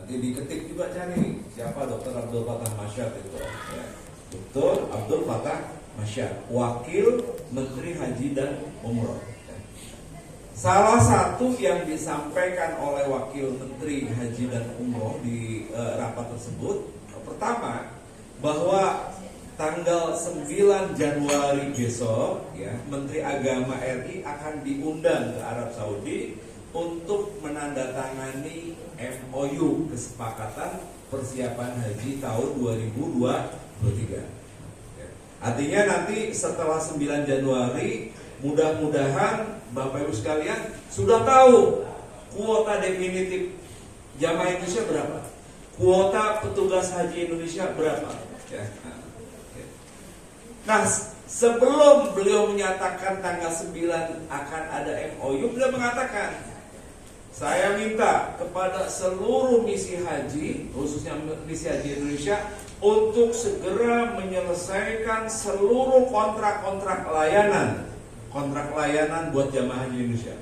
Nanti diketik juga cari siapa Dr. Abdul Fattah Masyad itu. Ya. Dr. Abdul Fattah Masyad, Wakil Menteri Haji dan Umroh. Salah satu yang disampaikan oleh Wakil Menteri Haji dan Umroh di rapat tersebut, pertama, bahwa tanggal 9 Januari besok, ya, Menteri Agama RI akan diundang ke Arab Saudi untuk menandatangani MOU, kesepakatan persiapan haji tahun 2023. Ya. Artinya nanti setelah 9 Januari, mudah-mudahan Bapak Ibu sekalian sudah tahu kuota definitif jamaah Indonesia berapa, kuota petugas haji Indonesia berapa. Ya. Nah, sebelum beliau menyatakan tanggal 9 akan ada MOU, beliau mengatakan, saya minta kepada seluruh misi haji, khususnya misi haji Indonesia, untuk segera menyelesaikan seluruh kontrak-kontrak layanan buat jamaah haji Indonesia.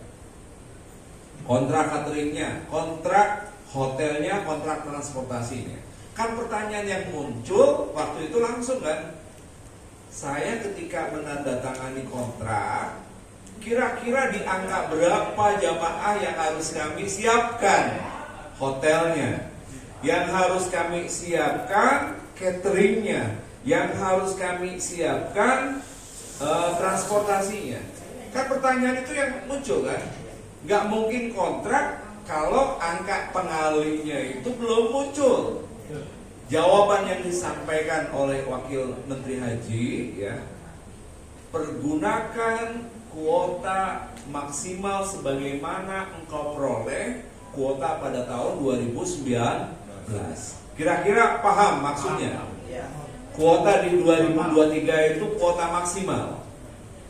Kontrak cateringnya, kontrak hotelnya, kontrak transportasinya. Kan pertanyaan yang muncul waktu itu langsung kan, saya ketika menandatangani kontrak, kira-kira di angka berapa jamaah yang harus kami siapkan hotelnya, yang harus kami siapkan cateringnya, yang harus kami siapkan transportasinya. Kan pertanyaan itu yang muncul kan, nggak mungkin kontrak kalau angka pengalinya itu belum muncul. Jawaban yang disampaikan oleh Wakil Menteri Haji, ya, pergunakan kuota maksimal sebagaimana engkau peroleh kuota pada tahun 2019. Kira-kira paham maksudnya? Kuota di 2023 itu kuota maksimal,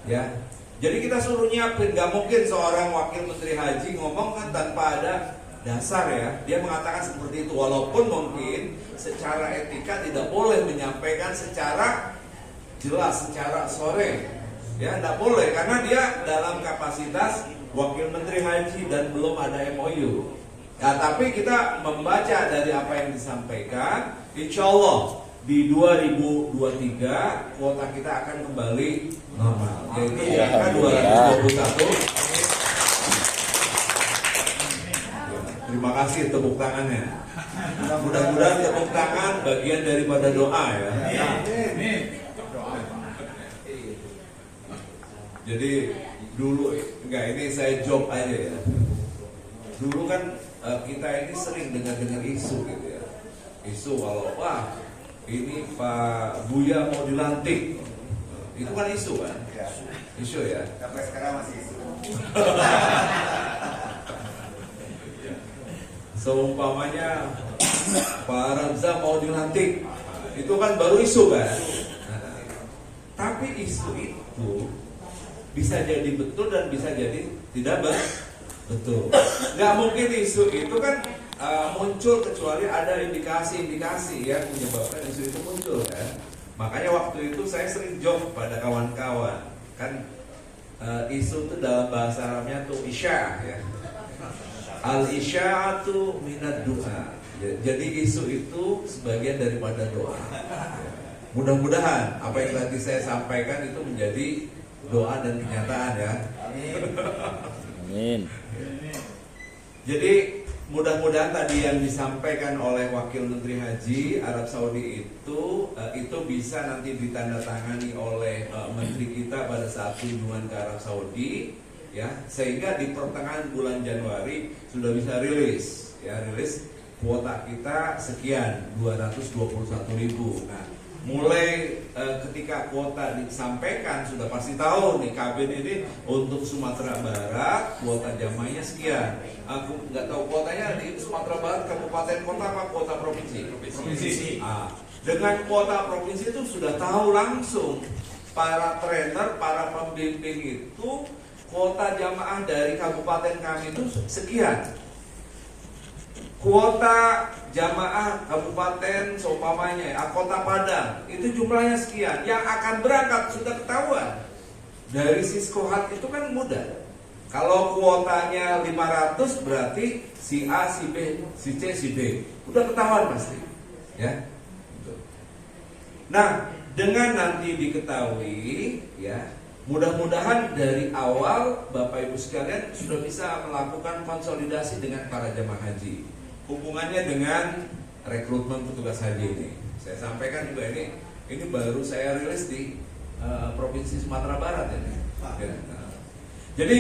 ya. Jadi kita suruh nyiapin, gak mungkin seorang Wakil Menteri Haji ngomong kan tanpa ada dasar, ya. Dia mengatakan seperti itu, walaupun mungkin secara etika tidak boleh menyampaikan secara jelas, secara sore, ya, tidak boleh karena dia dalam kapasitas Wakil Menteri Haji dan belum ada MOU. Ya, tapi kita membaca dari apa yang disampaikan, insya Allah di 2023 kuota kita akan kembali normal, yaitu di angka 221. Terima kasih tepuk tangannya. Mudah-mudahan tepuk tangan bagian daripada doa, ya. Jadi dulu, enggak, ini saya job aja, ya. Dulu kan kita ini sering dengar isu gitu, ya. Isu kalau wah ini Pak Buya mau dilantik, itu kan isu kan? Isu, ya. Sampai sekarang masih isu. Seumpamanya Pak Ramza mau dilantik, itu kan baru isu kan? Tapi isu itu bisa jadi betul dan bisa jadi tidak betul. Nggak mungkin isu itu kan muncul kecuali ada indikasi-indikasi yang menyebabkan isu itu muncul kan. Makanya waktu itu saya sering joke pada kawan-kawan kan, isu itu dalam bahasa Arabnya tuh isya, ya. Al-isya'atu minad du'a. Jadi isu itu sebagian daripada doa. Mudah-mudahan apa yang tadi saya sampaikan itu menjadi doa dan kenyataan, ya. Amin. Jadi mudah-mudahan tadi yang disampaikan oleh Wakil Menteri Haji Arab Saudi itu bisa nanti ditandatangani oleh Menteri kita pada saat kunjungan ke Arab Saudi, ya, sehingga di pertengahan bulan Januari sudah bisa rilis, ya, rilis kuota kita sekian 221.000. Nah, mulai ketika kuota disampaikan sudah pasti tahu nih kabin ini untuk Sumatera Barat kuota jamaahnya sekian. Aku nggak tahu kuotanya di Sumatera Barat kabupaten kota apa kuota provinsi. Dengan kuota provinsi itu sudah tahu langsung para trainer, para pembimbing itu kuota jamaah dari kabupaten kami itu sekian. Kuota jamaah kabupaten seumpamanya Kota Padang itu jumlahnya sekian. Yang akan berangkat sudah ketahuan. Dari Siskohat itu kan mudah. Kalau kuotanya 500 berarti si A, si B, si C, si D. Udah ketahuan pasti. Ya. Nah, dengan nanti diketahui ya, mudah-mudahan dari awal Bapak Ibu sekalian sudah bisa melakukan konsolidasi dengan para jemaah haji. Hubungannya dengan rekrutmen petugas haji ini. Saya sampaikan juga ini baru saya rilis di Provinsi Sumatera Barat ini. Ya. Jadi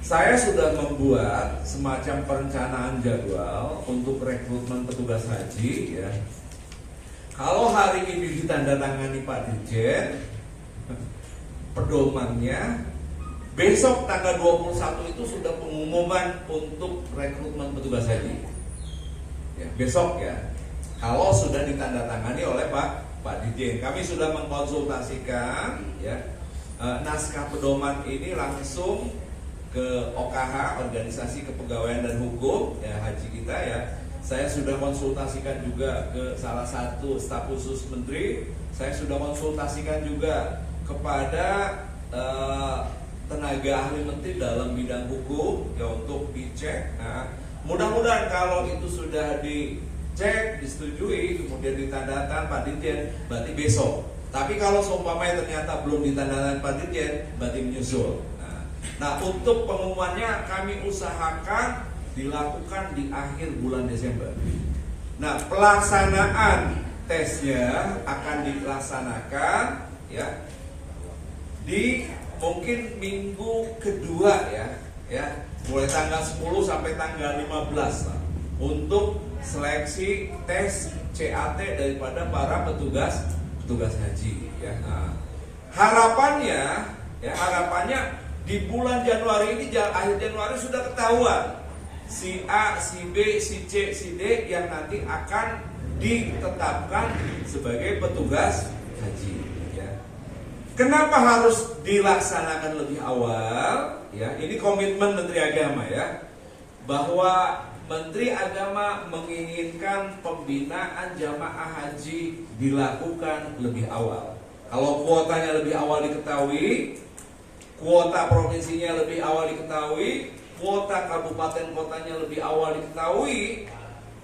saya sudah membuat semacam perencanaan jadwal untuk rekrutmen petugas haji ya. Kalau hari ini ditandatangani Pak Dirjen, pedomannya besok tanggal 21 itu sudah pengumuman untuk rekrutmen petugas haji. Ya, besok ya. Kalau sudah ditandatangani oleh Pak Dirjen, kami sudah mengkonsultasikan ya naskah pedoman ini langsung ke OKH, Organisasi Kepegawaian dan Hukum ya haji kita ya. Saya sudah konsultasikan juga ke salah satu staf khusus menteri. Saya sudah konsultasikan juga kepada tenaga ahli menteri dalam bidang hukum ya untuk dicek. Nah, mudah-mudahan kalau itu sudah dicek, disetujui, kemudian ditandatangan Pak Dirjen, berarti besok. Tapi kalau seumpamanya ternyata belum ditandatangan Pak Dirjen, berarti menyusul. Nah, untuk pengumumannya kami usahakan dilakukan di akhir bulan Desember. Nah, pelaksanaan tesnya akan dilaksanakan ya di mungkin minggu kedua ya, mulai tanggal 10 sampai tanggal 15 lah, untuk seleksi tes CAT daripada para petugas haji ya. Nah, harapannya di bulan Januari ini, akhir Januari sudah ketahuan si A, si B, si C, si D yang nanti akan ditetapkan sebagai petugas haji ya. Kenapa harus dilaksanakan lebih awal ya? Ini komitmen Menteri Agama ya, bahwa Menteri Agama menginginkan pembinaan jamaah haji dilakukan lebih awal. Kalau kuotanya lebih awal diketahui, kuota provinsinya lebih awal diketahui, kuota kabupaten kotanya lebih awal diketahui,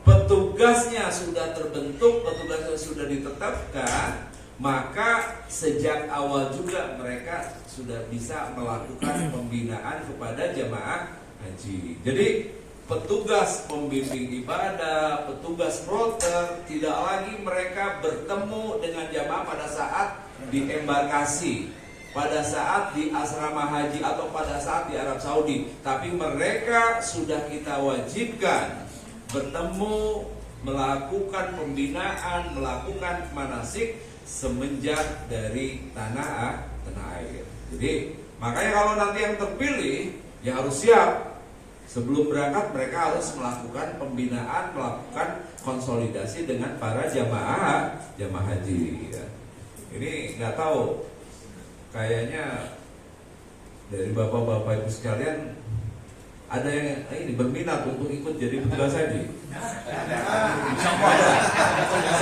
petugasnya sudah terbentuk, petugasnya sudah ditetapkan, maka sejak awal juga mereka sudah bisa melakukan pembinaan kepada jamaah haji. Jadi petugas pembimbing ibadah, petugas kloter, tidak lagi mereka bertemu dengan jamaah pada saat di embarkasi, pada saat di asrama haji atau pada saat di Arab Saudi, tapi mereka sudah kita wajibkan bertemu, melakukan pembinaan, melakukan manasik semenjak dari tanah air. Jadi makanya kalau nanti yang terpilih ya harus siap. Sebelum berangkat mereka harus melakukan pembinaan, melakukan konsolidasi dengan para jamaah haji ya. Ini nggak tahu, kayaknya dari bapak-bapak ibu sekalian ada yang ini berminat untuk ikut jadi petugas haji.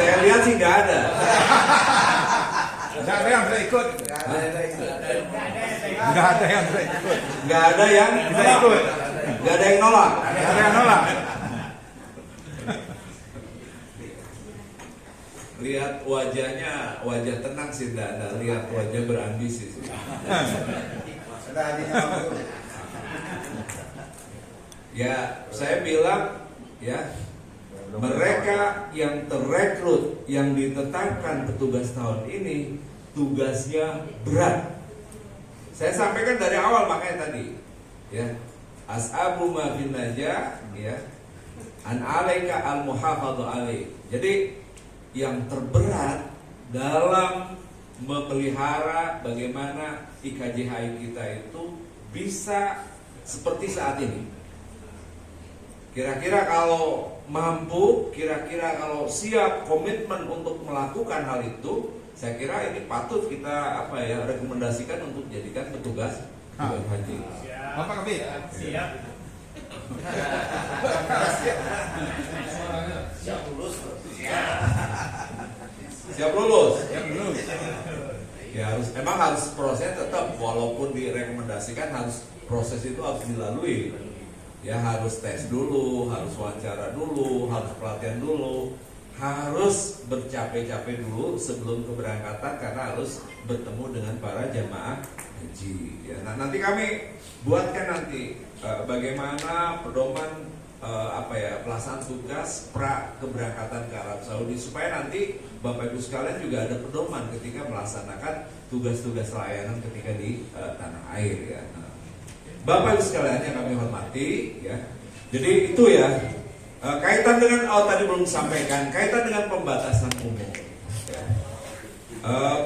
Saya lihat sih nggak ada. Nggak ada yang bisa ikut. Nggak ada yang bisa ikut. Nggak ada yang bisa ikut. Nggak ada yang nolak. Nggak ada yang nolak. Lihat wajahnya, wajah tenang sih, tidak ada. Lihat wajah berambisi sih. Ya, saya bilang ya, mereka yang terrekrut, yang ditetapkan petugas tahun ini, tugasnya berat. Saya sampaikan dari awal makanya tadi, ya, as'abu ma bin najah, ya, an alaika al muhafadhu alaih. Jadi yang terberat dalam memelihara bagaimana IKJHI kita itu bisa seperti saat ini. Kira-kira kalau mampu, kira-kira kalau siap komitmen untuk melakukan hal itu, saya kira ini patut kita rekomendasikan untuk jadikan petugas haji. Bapak Kabit. Siap. Siap lulus. Siap lulus. Siap lulus. Ya harus, memang harus prosesnya tetap, walaupun direkomendasikan harus proses itu harus dilalui. Ya harus tes dulu, harus wawancara dulu, harus pelatihan dulu, harus bercapek-capek dulu sebelum keberangkatan karena harus bertemu dengan para jamaah haji. Ya, nah, nanti kami buatkan nanti bagaimana pedoman pelaksanaan tugas pra keberangkatan ke Arab Saudi supaya nanti Bapak Ibu sekalian juga ada pedoman ketika melaksanakan tugas-tugas layanan ketika di tanah air ya. Nah, Bapak Ibu sekalian yang kami hormati ya. Jadi itu ya kaitan dengan tadi belum disampaikan kaitan dengan pembatasan umur. Ya.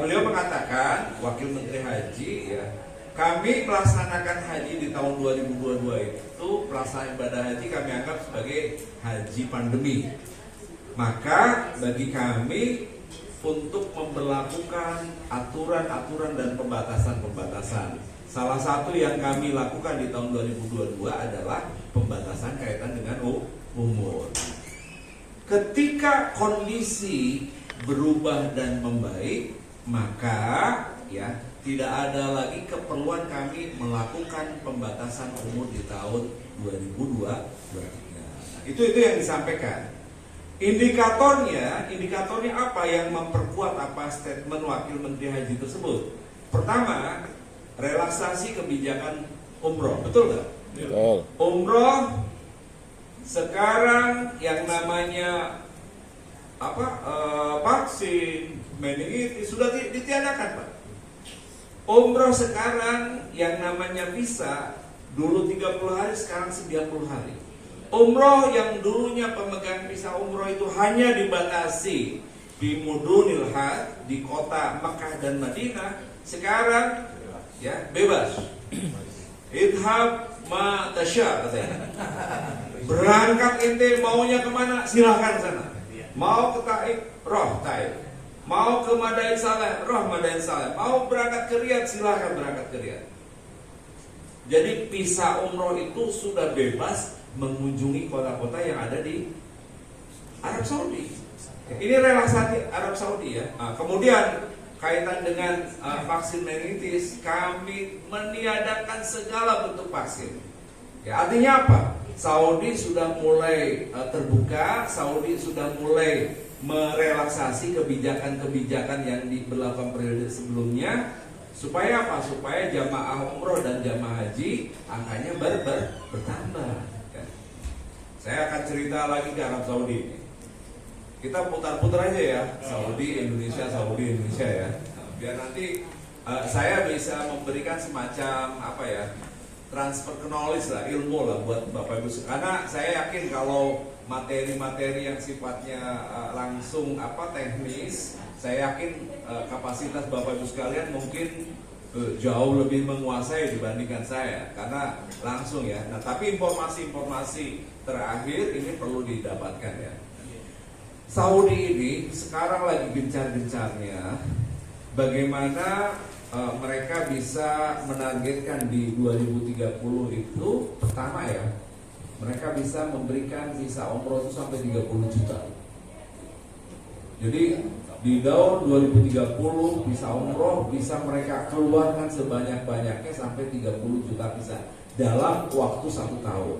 Beliau mengatakan Wakil Menteri Haji ya, kami melaksanakan haji di tahun 2022 itu pelaksanaan ibadah haji kami anggap sebagai haji pandemi. Maka bagi kami untuk memberlakukan aturan-aturan dan pembatasan-pembatasan. Salah satu yang kami lakukan di tahun 2022 adalah pembatasan kaitan dengan umur. Ketika kondisi berubah dan membaik, maka ya tidak ada lagi keperluan kami melakukan pembatasan umur di tahun 2023. Nah, itu yang disampaikan. Indikatornya apa yang memperkuat apa statement Wakil Menteri Haji tersebut? Pertama, relaksasi kebijakan umroh, betul nggak? Betul. Umroh sekarang yang namanya vaksin, meningitis sudah ditiadakan, Pak. Umroh sekarang yang namanya visa dulu 30 hari sekarang 90 hari. Umroh yang dulunya pemegang visa umroh itu hanya dibatasi di Mudunil Hajj di kota Mekah dan Madinah, sekarang ya bebas. Idhab ma tasya katanya. Berangkat ente maunya kemana silahkan sana. Mau ke Taif, roh Taif. Mau ke Madain Saleh, roh Madain Saleh. Mau berangkat ke Riyadh, silahkan berangkat ke Riyadh. Jadi visa umroh itu sudah bebas mengunjungi kota-kota yang ada di Arab Saudi. Ini relaksasi Arab Saudi ya. Nah, kemudian kaitan dengan vaksin meningitis, kami meniadakan segala bentuk vaksin. Ya, artinya apa? Saudi sudah mulai terbuka, Saudi sudah mulai merelaksasi kebijakan-kebijakan yang diberlakukan periode sebelumnya, supaya apa? Supaya jamaah umroh dan jamaah haji angkanya bertambah. Ya. Saya akan cerita lagi ke Arab Saudi. Kita putar-putar aja ya, Saudi Indonesia ya. Nah, biar nanti saya bisa memberikan semacam transfer knowledge lah, ilmu lah buat Bapak Ibu. Karena saya yakin kalau materi-materi yang sifatnya langsung teknis, saya yakin kapasitas Bapak Ibu sekalian mungkin jauh lebih menguasai dibandingkan saya, karena langsung ya. Nah, tapi informasi-informasi terakhir ini perlu didapatkan ya. Saudi ini sekarang lagi gencar-gencarnya bagaimana mereka bisa menargetkan di 2030 itu, pertama ya, mereka bisa memberikan visa umroh itu sampai 30 juta. Jadi di tahun 2030 visa umroh bisa mereka keluarkan sebanyak-banyaknya sampai 30 juta visa dalam waktu 1 tahun.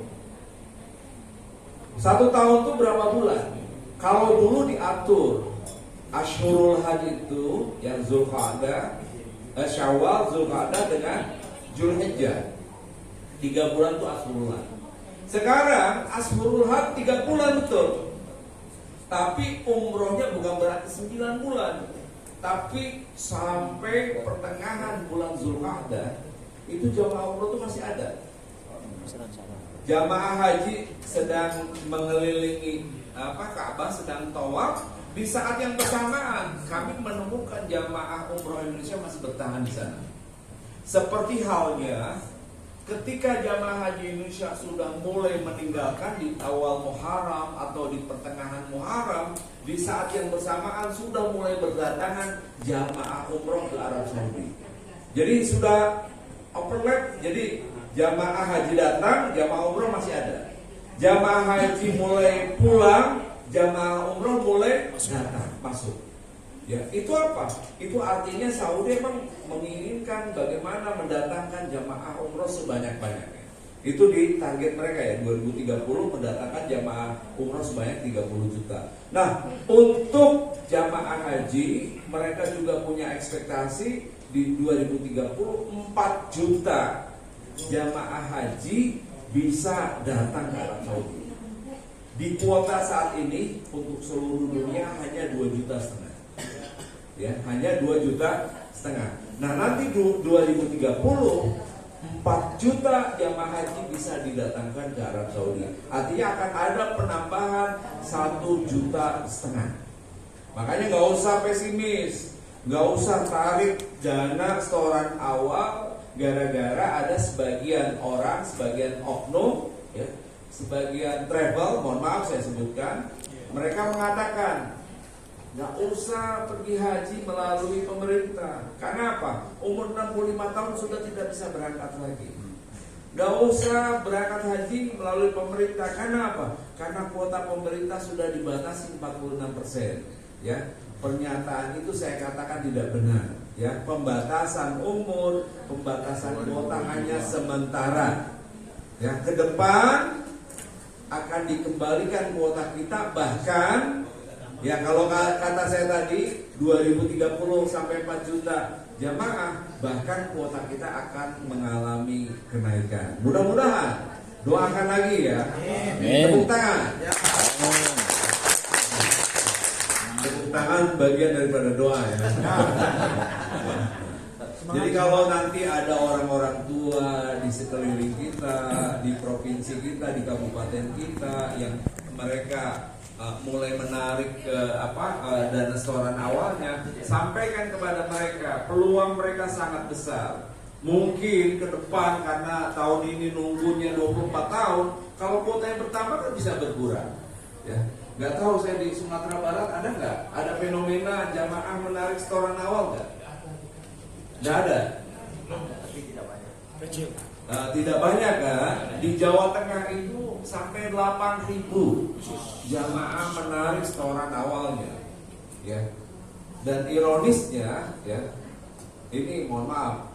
1 tahun itu berapa bulan? Kalau dulu diatur Ashurul Hajj itu yang Zulqa'dah, Syawal, Zulqa'dah dengan Zulhijjah, 3 bulan itu Ashurul Hajj. Sekarang Ashurul Hajj 3 bulan betul, tapi umrohnya bukan berarti 9 bulan, tapi sampai pertengahan bulan Zulqa'dah itu jamaah umroh itu masih ada. Jamaah haji sedang mengelilingi Ka'bah, sedang tawaf. Di saat yang bersamaan kami menemukan jamaah umroh Indonesia masih bertahan di sana. Seperti halnya ketika jamaah haji Indonesia sudah mulai meninggalkan di awal Muharram atau di pertengahan Muharram, di saat yang bersamaan sudah mulai berdatangan jamaah umroh ke Arab Saudi. Jadi sudah overlap, jadi jamaah haji datang, jamaah umroh masih ada. Jamaah haji mulai pulang, jamaah umroh mulai datang masuk. Ya, itu apa? Itu artinya Saudi emang menginginkan bagaimana mendatangkan jamaah umroh sebanyak-banyaknya. Itu di target mereka ya, 2030 mendatangkan jamaah umroh sebanyak 30 juta. Nah, untuk jamaah haji mereka juga punya ekspektasi di 2030 4 juta jamaah haji bisa datang ke Arab Saudi. Di kuota saat ini untuk seluruh dunia hanya 2,5 juta. Ya, hanya 2,5 juta. Nah, nanti 2030 4 juta jamaah haji bisa didatangkan ke Arab Saudi. Artinya akan ada penambahan 1,5 juta. Makanya nggak usah pesimis, nggak usah tarik dana setoran awal gara-gara ada sebagian orang, sebagian oknum, ya, sebagian travel, mohon maaf saya sebutkan, mereka mengatakan nggak usah pergi haji melalui pemerintah. Karena apa? Umur 65 tahun sudah tidak bisa berangkat lagi. Nggak usah berangkat haji melalui pemerintah. Karena apa? Karena kuota pemerintah sudah dibatasi 46%. Ya, pernyataan itu saya katakan tidak benar. Ya, pembatasan umur, pembatasan kuota hanya sementara. Ya, ke depan akan dikembalikan kuota kita, bahkan ya kalau kata saya tadi 2030 sampai 4 juta jamaah, bahkan kuota kita akan mengalami kenaikan. Mudah-mudahan, doakan lagi ya. Tepuk tangan. Tepuk tangan bagian daripada doa ya. Jadi kalau nanti ada orang-orang tua di sekeliling kita, di provinsi kita, di kabupaten kita yang mereka mulai menarik ke dana setoran awalnya, sampaikan kepada mereka, peluang mereka sangat besar. Mungkin ke depan karena tahun ini nunggunya 24 tahun, kalau kuota yang bertambah kan bisa berkurang. Ya, nggak tahu saya di Sumatera Barat ada nggak? Ada fenomena jamaah menarik setoran awal nggak? Nggak ada. Kecil. Tidak banyak kan? Di Jawa Tengah itu sampai 8.000 jamaah menarik setoran awalnya, ya. Dan ironisnya, ya, ini mohon maaf,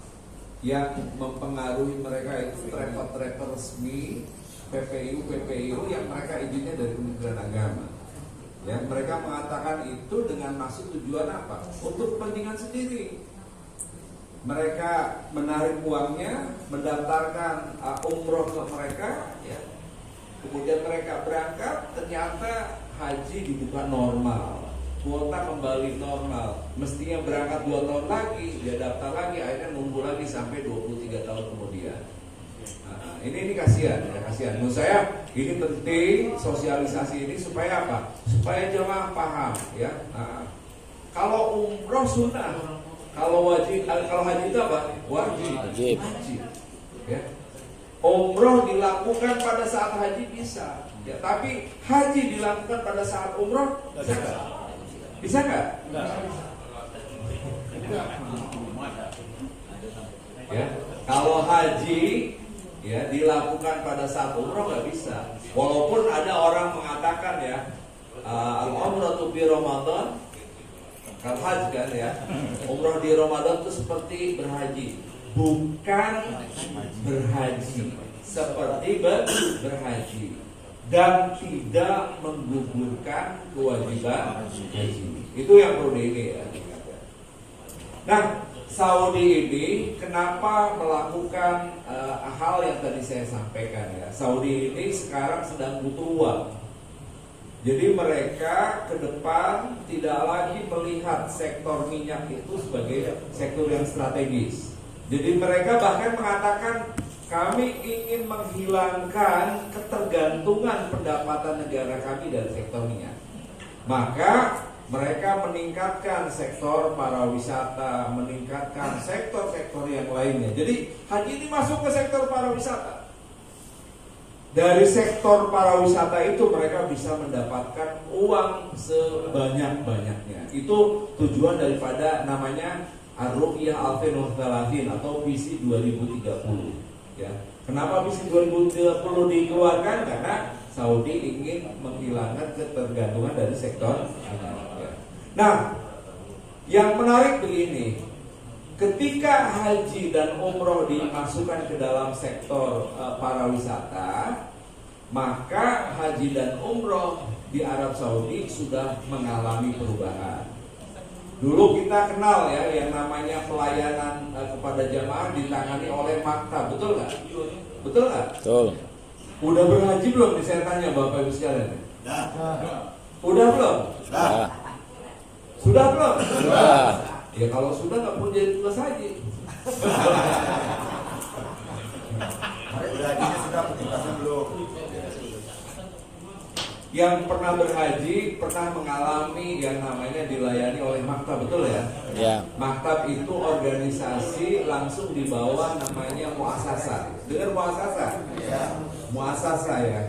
yang mempengaruhi mereka itu travel resmi, PPIU yang mereka izinnya dari Kementerian Agama. Ya, mereka mengatakan itu dengan maksud tujuan apa? Untuk kepentingan sendiri. Mereka menarik uangnya, mendaftarkan umroh ke mereka, ya. Kemudian mereka berangkat, ternyata haji dibuka normal, kuota kembali normal. Mestinya berangkat 2 tahun lagi, dia daftar lagi, akhirnya nunggu lagi sampai 23 tahun kemudian. Nah, ini kasihan, ya, kasihan. Menurut saya ini penting sosialisasi ini supaya apa? Supaya jemaah paham, ya. Nah, kalau umroh sunnah. Kalau haji itu apa? Wajib. Ya. Umroh dilakukan pada saat haji bisa, ya, tapi haji dilakukan pada saat umroh bisa nggak? Bisa nggak? Ya, kalau haji ya dilakukan pada saat umroh nggak bisa. Walaupun ada orang mengatakan ya, al-umratu fi Ramadan kalau haji kan ya, umroh di Ramadan itu seperti berhaji, bukan berhaji, seperti berhaji, dan tidak menggugurkan kewajiban haji. Itu yang perlu ini ya. Nah, Saudi ini kenapa melakukan hal yang tadi saya sampaikan ya? Saudi ini sekarang sedang butuh uang. Jadi mereka ke depan tidak lagi melihat sektor minyak itu sebagai sektor yang strategis. Jadi mereka bahkan mengatakan kami ingin menghilangkan ketergantungan pendapatan negara kami dari sektor minyak. Maka mereka meningkatkan sektor pariwisata, meningkatkan sektor-sektor yang lainnya. Jadi haji ini masuk ke sektor pariwisata. Dari sektor pariwisata itu mereka bisa mendapatkan uang sebanyak-banyaknya. Itu tujuan daripada namanya Ar-Ruqyah Al-Fenothalafin atau visi 2030. Ya. Kenapa visi 2030 dikeluarkan? Karena Saudi ingin menghilangkan ketergantungan dari sektor. Nah, Yang menarik begini, ketika haji dan umroh dimasukkan ke dalam sektor pariwisata, maka haji dan umroh di Arab Saudi sudah mengalami perubahan. Dulu kita kenal ya yang namanya pelayanan kepada jamaah ditangani oleh maktab, betul nggak? Betul nggak? Betul. Udah berhaji belum nih saya tanya Bapak Ibu sekalian? Udah belum? Sudah. Sudah belum? Sudah. Ya kalau sudah nggak perlu jadi tugas haji. Yang pernah berhaji pernah mengalami yang namanya dilayani oleh maktab, betul ya? Ya. Maktab itu organisasi langsung di bawah namanya muasasa. Dengar muasasa? Ya. Muasasa ya.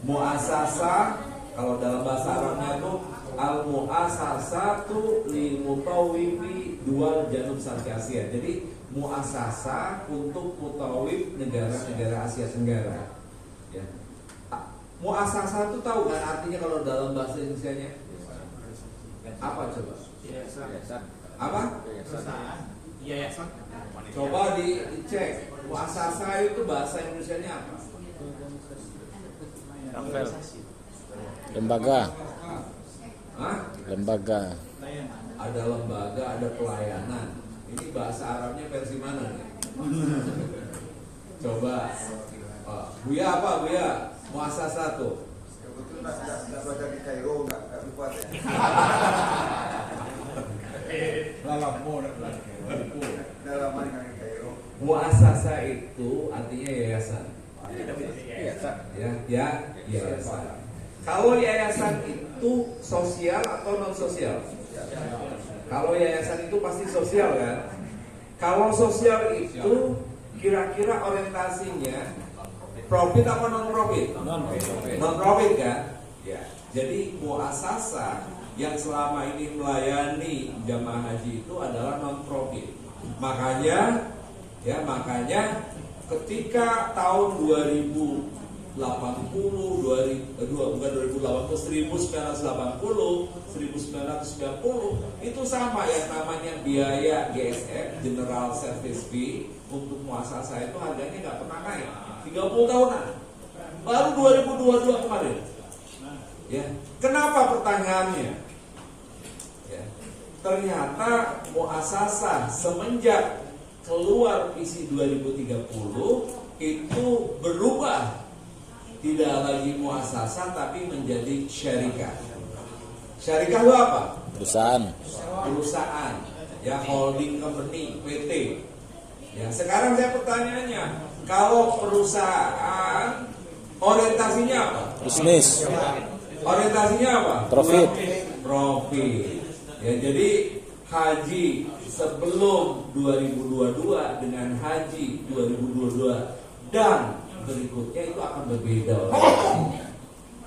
Muasasa kalau dalam bahasa Arabnya itu al-muasasatu li mutawwibi dual Janub Sarki Asia. Jadi muasasa untuk mutawwib negara-negara Asia Tenggara. Ya. Muasasa itu tahu kan artinya kalau dalam bahasa Indonesianya? Apa coba? Yayasan. Apa? Yayasan. Coba dicek. Muasasa itu bahasa Indonesianya apa? Lembaga. Hah? Lembaga. Ada lembaga, ada pelayanan. Ini bahasa Arabnya versi mana nih? Coba. Buya apa Buya? Muasasa tuh. Kebetulan nggak baca di Kairo, nggak kuat ya. Dalam mana di Kairo? Muasasa itu artinya yayasan. Ya, yayasan. Kalau yayasan itu sosial atau non sosial? Kalau yayasan itu pasti sosial kan? Kalau sosial itu kira-kira orientasinya profit apa non profit? Non profit kan? Ya. Jadi muasasa yang selama ini melayani jamaah haji itu adalah non profit. Makanya ketika tahun 1980 itu sama yang namanya biaya GSF General Service Fee untuk muasasa itu harganya nggak pernah naik 30 tahunan baru 2022 kemarin ya. Kenapa pertanyaannya ya, ternyata muasasa semenjak keluar visi 2030 itu berubah, tidak lagi muasasa tapi menjadi syarikah. Syarikah itu apa? Perusahaan ya, holding company, PT ya. Sekarang saya pertanyaannya, kalau perusahaan orientasinya apa? Bisnis. Orientasinya apa? Profit. Ya, jadi haji sebelum 2022 dengan haji 2022 dan berikutnya itu akan berbeda orientasinya.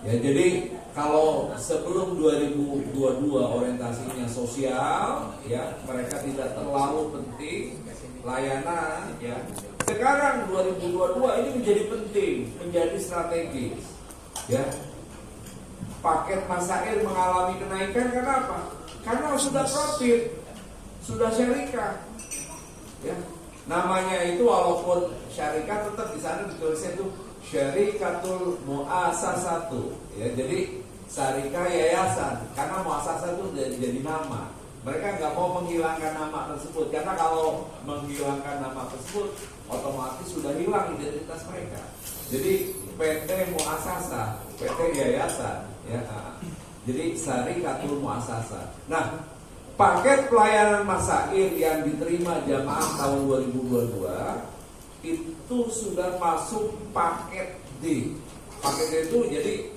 Ya, jadi kalau sebelum 2022 orientasinya sosial, ya mereka tidak terlalu penting layanan, ya. Sekarang 2022 ini menjadi penting, menjadi strategis, ya. Paket masair mengalami kenaikan kenapa? Karena sudah profit, sudah syarikah, ya. Namanya itu walaupun syarikah tetap di sana ditulisnya itu syarikatul muasasatu, ya. Jadi syarikah yayasan, karena muasasa itu jadi nama. Mereka nggak mau menghilangkan nama tersebut, karena kalau menghilangkan nama tersebut otomatis sudah hilang identitas mereka. Jadi PT muasasa, PT yayasan, ya. Jadi syarikatul muasasa. Nah, paket pelayanan masair yang diterima jamaah tahun 2022 itu sudah masuk paket D. Paket D itu jadi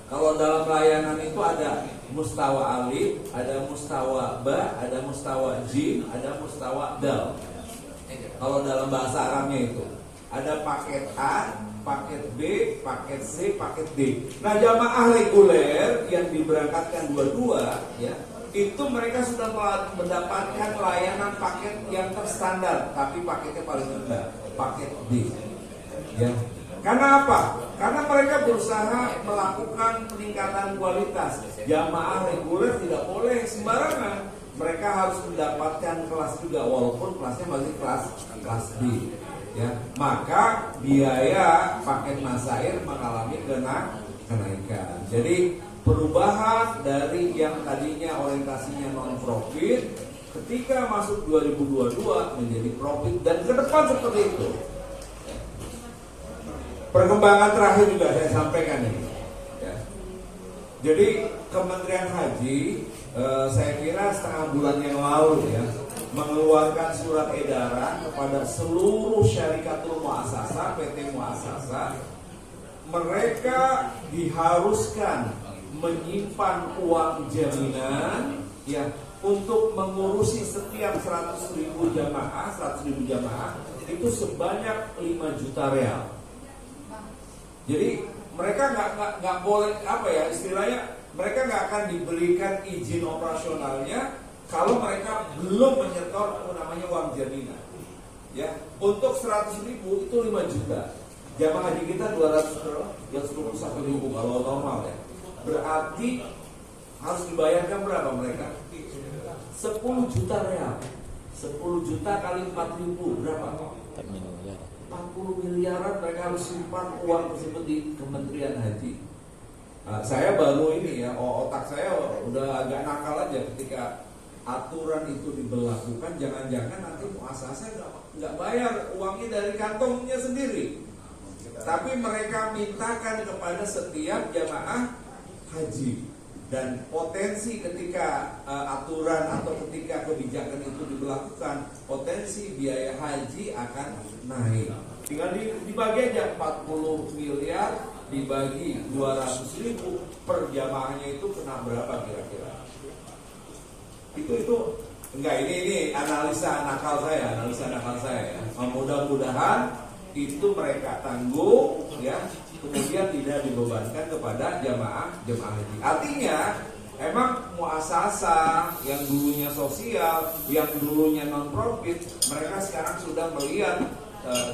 kalau dalam pelayanan itu ada mustawa alif, ada mustawa ba, ada mustawa jim, ada mustawa dal. Kalau dalam bahasa Arabnya itu ada paket A, paket B, paket C, paket D. Nah, jamaah reguler yang diberangkatkan dua-dua, ya, itu mereka sudah mendapatkan layanan paket yang terstandar, tapi paketnya paling rendah, paket D. Ya. Karena apa? Karena mereka berusaha melakukan peningkatan kualitas. Jamaah reguler tidak boleh sembarangan. mereka harus mendapatkan kelas juga walaupun kelasnya masih kelas B. Ya, maka biaya paket masair mengalami kenaikan. Jadi perubahan dari yang tadinya orientasinya non profit ketika masuk 2022 menjadi profit dan ke depan seperti itu. Perkembangan terakhir juga saya sampaikan ini. Ya. Jadi Kementerian Haji saya kira setengah bulan yang lalu ya mengeluarkan surat edaran kepada seluruh syarikatul muassasah, PT muassasah, mereka diharuskan menyimpan uang jaminan ya untuk mengurusi setiap 100.000 jamaah itu sebanyak 5 juta real. Jadi mereka nggak boleh apa ya istilahnya, mereka nggak akan diberikan izin operasionalnya kalau mereka belum menyetor namanya uang jaminan. Ya, untuk 100.000 itu 5 juta. Jamaah haji kita 221.000 kalau normal ya. Berarti harus dibayarkan berapa mereka? 10 juta real. 10 juta kali 4.000 berapa? 40 miliaran mereka harus simpan uang tersebut di Kementerian Haji. Nah, saya baru ini ya, otak saya udah agak nakal aja ketika aturan itu diberlakukan, jangan-jangan nanti muassasah nggak bayar uangnya dari kantongnya sendiri, tapi mereka mintakan kepada setiap jamaah haji. Dan potensi ketika aturan atau ketika kebijakan itu diberlakukan, potensi biaya haji akan naik. Tinggal dibagi aja 40 miliar dibagi 200.000 per jamaahnya itu kena berapa kira-kira? Itu enggak, ini analisa nakal saya ya. Mudah-mudahan itu mereka tanggung ya, kemudian tidak dibebankan kepada jamaah haji. Artinya emang muassasah yang dulunya sosial, yang dulunya non profit, mereka sekarang sudah melihat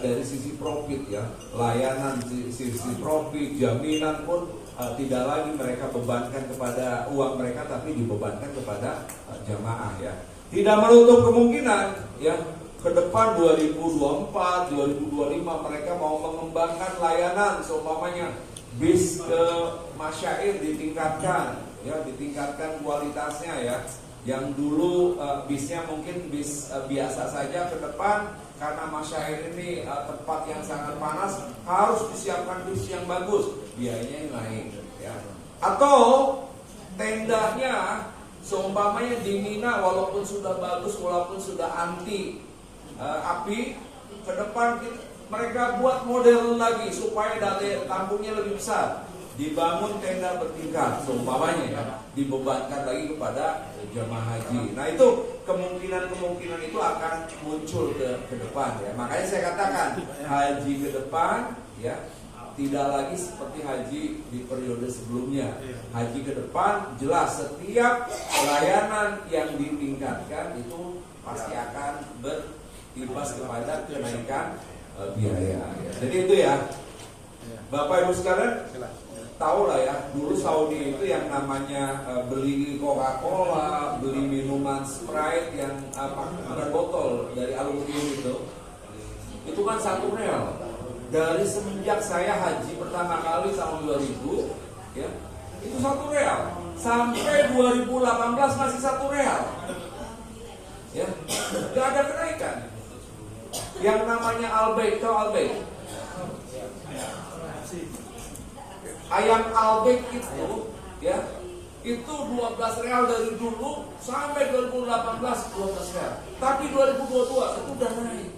dari sisi profit ya, layanan sisi profit, jaminan pun tidak lagi mereka bebankan kepada uang mereka, tapi dibebankan kepada jamaah ya. Tidak menutup kemungkinan ya ke depan 2024, 2025 mereka mau mengembangkan layanan, seumpamanya bis ke masyair ditingkatkan ya, ditingkatkan kualitasnya ya. Yang dulu bisnya mungkin bis biasa saja, ke depan karena masyair ini tempat yang sangat panas harus disiapkan bis yang bagus, biayanya naik ya. Atau tendanya seumpamanya di Mina walaupun sudah bagus, walaupun sudah anti api, ke depan mereka buat model lagi supaya daya tampungnya lebih besar, dibangun tenda bertingkat seumpamanya ya, dibebankan lagi kepada jamaah haji. Nah itu kemungkinan itu akan muncul ke depan ya. Makanya saya katakan haji ke depan ya tidak lagi seperti haji di periode sebelumnya. Haji ke depan jelas setiap layanan yang ditingkatkan itu pasti akan berimbas kepada kenaikan biaya. Jadi itu ya, Bapak Ibu sekalian, tahu lah ya, dulu Saudi itu yang namanya beli Coca-Cola, beli minuman Sprite yang ada botol dari aluminium itu kan 1 real. Dari semenjak saya haji pertama kali tahun 2000 ya, itu 1 real. Sampai 2018 masih 1 real. Ya, nggak ada kenaikan. Yang namanya Albaik, tahu Albaik? Ayam Albaik itu ya, itu 12 real dari dulu sampai 2018 12 real. Tapi 2022 itu udah naik.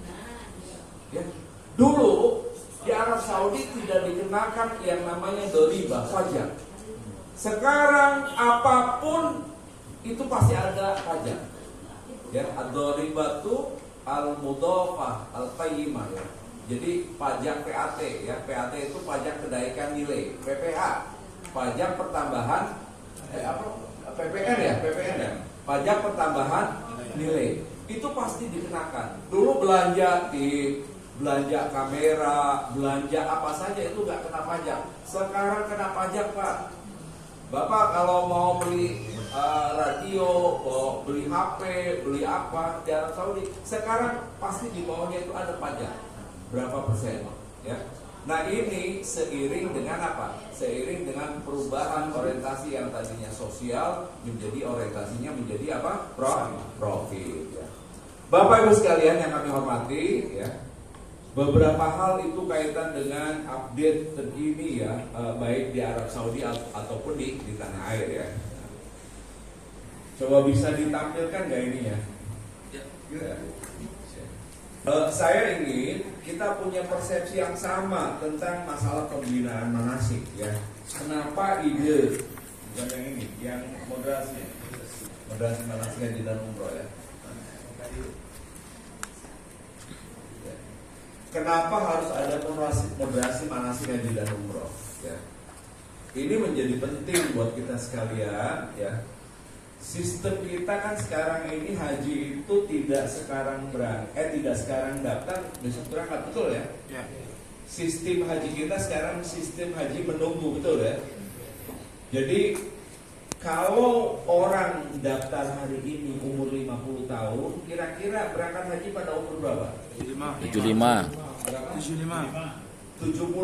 Ya. Dulu di Arab Saudi tidak dikenakan yang namanya doribah pajak. Sekarang apapun itu pasti ada pajak. Ya, ad-doribatu al-mudhafah al-qayyimah ya. Jadi pajak PAT ya, PAT itu pajak kenaikan nilai, PPH, pajak pertambahan PPN ya, pajak pertambahan nilai. Itu pasti dikenakan. Dulu belanja kamera, belanja apa saja itu nggak kena pajak. Sekarang kena pajak Pak. Bapak kalau mau beli radio, bawa beli HP, beli apa di Arab Saudi, sekarang pasti di bawahnya itu ada pajak berapa persen, ya. Nah ini seiring dengan apa? Seiring dengan perubahan orientasi yang tadinya sosial menjadi orientasinya menjadi apa? Profit. Ya. Bapak Ibu sekalian yang kami hormati, ya. Beberapa hal itu kaitan dengan update terkini ya, baik di Arab Saudi ataupun di tanah air ya. Coba bisa ditampilkan nggak ini ya? Ya. Saya ingin kita punya persepsi yang sama tentang masalah pembinaan manasik ya. Kenapa ide bukan yang ini, yang moderasi manasik haji dan umroh ya? Kenapa harus ada moderasi manasik haji dan umroh? Ya. Ini menjadi penting buat kita sekalian. Ya. Sistem kita kan sekarang ini haji itu tidak sekarang daftar besok berangkat, betul ya? Ya. Sistem haji kita sekarang sistem haji menunggu, betul ya? Jadi kalau orang daftar hari ini umur 50 tahun, kira-kira berangkat haji pada umur berapa? 75. Berapa? 75.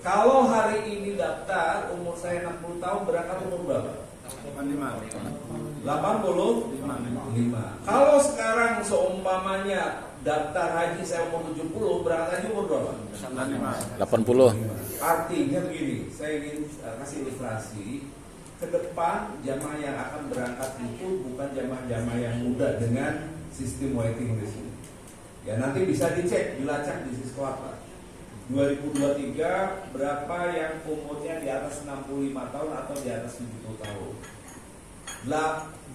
Kalau hari ini daftar umur saya 60 tahun, berangkat umur berapa? 85. 85. Kalau sekarang seumpamanya daftar haji saya umur 70, berangkat haji umur berapa? 80. Artinya begini, saya ingin kasih ilustrasi. Ke depan jamaah yang akan berangkat itu bukan jamaah-jamaah yang muda dengan sistem waiting list. Ya nanti bisa dicek, dilacak di Siswata. 2023 berapa yang umurnya di atas 65 tahun atau di atas 70 tahun.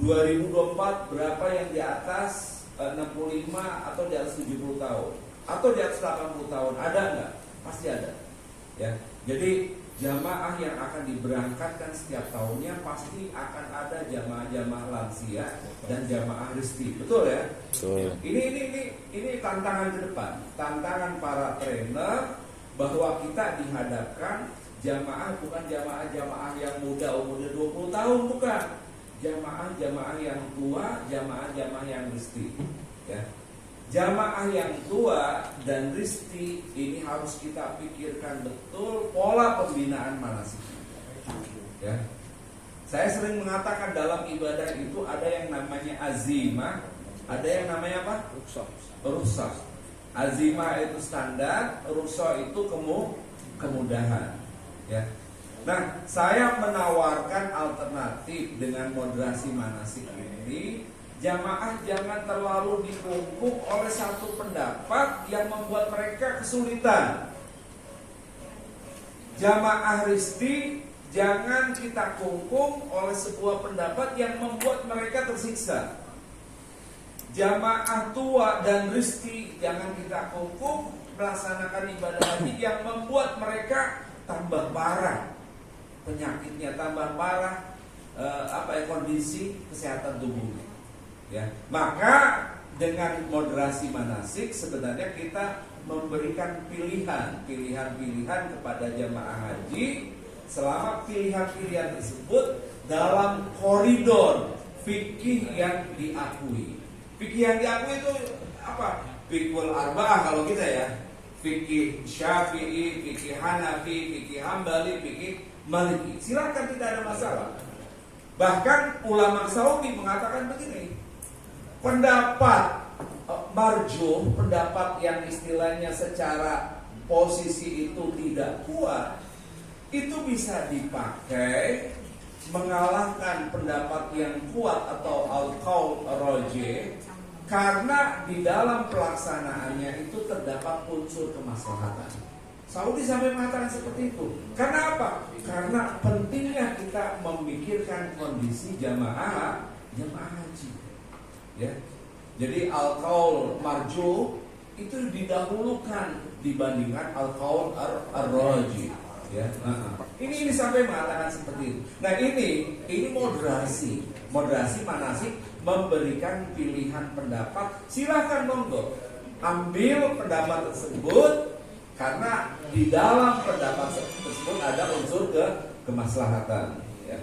2024 berapa yang di atas 65 atau di atas 70 tahun atau di atas 80 tahun. Ada nggak? Pasti ada. Ya. Jadi jamaah yang akan diberangkatkan setiap tahunnya pasti akan ada jamaah-jamaah lansia dan jamaah risti, betul ya? Betul. Ini tantangan ke depan, tantangan para trainer bahwa kita dihadapkan jamaah bukan jamaah-jamaah yang muda umurnya 20 tahun, bukan. Jamaah-jamaah yang tua, jamaah-jamaah yang risti, ya. Jamaah yang tua dan risti ini harus kita pikirkan betul pola pembinaan manasik. Ya. Saya sering mengatakan dalam ibadah itu ada yang namanya azimah, ada yang namanya apa? Rukhsah. Azimah itu standar, rukhsah itu kemudahan. Ya. Nah, saya menawarkan alternatif dengan moderasi manasik ini. Jamaah jangan terlalu dikungkung oleh satu pendapat yang membuat mereka kesulitan. Jamaah risti jangan kita kungkung oleh sebuah pendapat yang membuat mereka tersiksa. Jamaah tua dan risti jangan kita kungkung melaksanakan ibadah haji yang membuat mereka tambah parah penyakitnya, tambah parah kondisi kesehatan tubuhnya. Ya, maka dengan moderasi manasik sebenarnya kita memberikan pilihan-pilihan kepada jamaah haji selama pilihan-pilihan tersebut dalam koridor fikih yang diakui. Fikih yang diakui itu apa? Fiqhul arba'ah kalau kita ya. Fikih Syafi'i, fikih Hanafi, fikih Hambali, fikih Maliki. Silakan, tidak ada masalah. Bahkan ulama Saudi mengatakan begini. Pendapat marjuh, pendapat yang istilahnya secara posisi itu tidak kuat, itu bisa dipakai mengalahkan pendapat yang kuat atau al-qaul rajih, karena di dalam pelaksanaannya itu terdapat unsur kemaslahatan. Saudi sampai mengatakan seperti itu. Karena apa? Karena pentingnya kita memikirkan kondisi jamaah haji. Ya. Jadi al-qaul marjuh itu didahulukan dibandingkan al-qaul ar-rajih. Ya. Ini sampai mengatakan seperti itu. Nah, ini moderasi manasik memberikan pilihan pendapat. Silakan monggo ambil pendapat tersebut karena di dalam pendapat tersebut ada unsur kemaslahatan. Ya.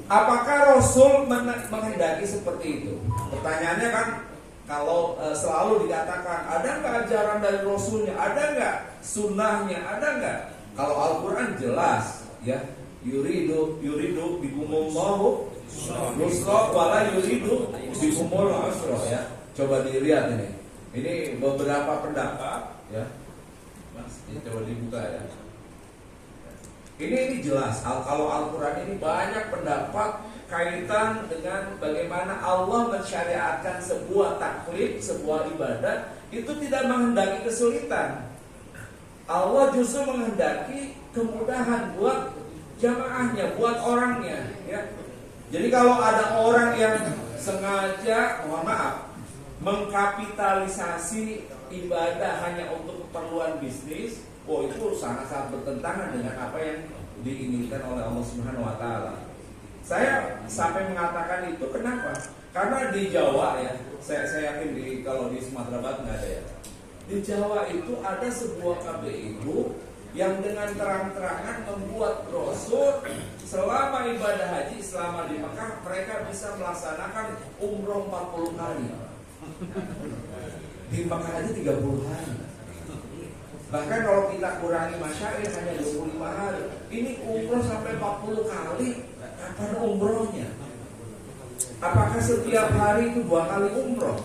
Apakah Rasul menghendaki seperti itu? Pertanyaannya kan, kalau selalu dikatakan ada nggak ajaran dari Rasulnya, ada nggak sunnahnya, ada nggak? Kalau Al-Quran jelas, ya, yuridu bikumullahu yusra wala yuridu bikumul usra, ya. Coba dilihat ini beberapa pendapat, ya. Mas, ini coba dibuka ya. Ini jelas. Kalau Al-Quran ini banyak pendapat kaitan dengan bagaimana Allah mensyariatkan sebuah taklid, sebuah ibadah itu tidak menghendaki kesulitan. Allah justru menghendaki kemudahan buat jamaahnya, buat orangnya, ya. Jadi kalau ada orang yang sengaja, mohon maaf, mengkapitalisasi ibadah hanya untuk keperluan bisnis, itu sangat-sangat bertentangan dengan apa yang diinginkan oleh Allah Subhanahu wa taala. Saya sampai mengatakan itu kenapa? Karena di Jawa, ya, saya yakin kalau di Sumatera Barat nggak ada, ya. Di Jawa itu ada sebuah KBIU yang dengan terang-terangan membuat brosur selama ibadah haji, selama di Mekah mereka bisa melaksanakan umroh 40 kali. Di Mekah aja 30 hari. Bahkan kalau kita kurangi masyair hanya 25 hari. Ini umroh sampai 40 kali. Kapan umrohnya? Apakah setiap hari itu 2 kali umroh?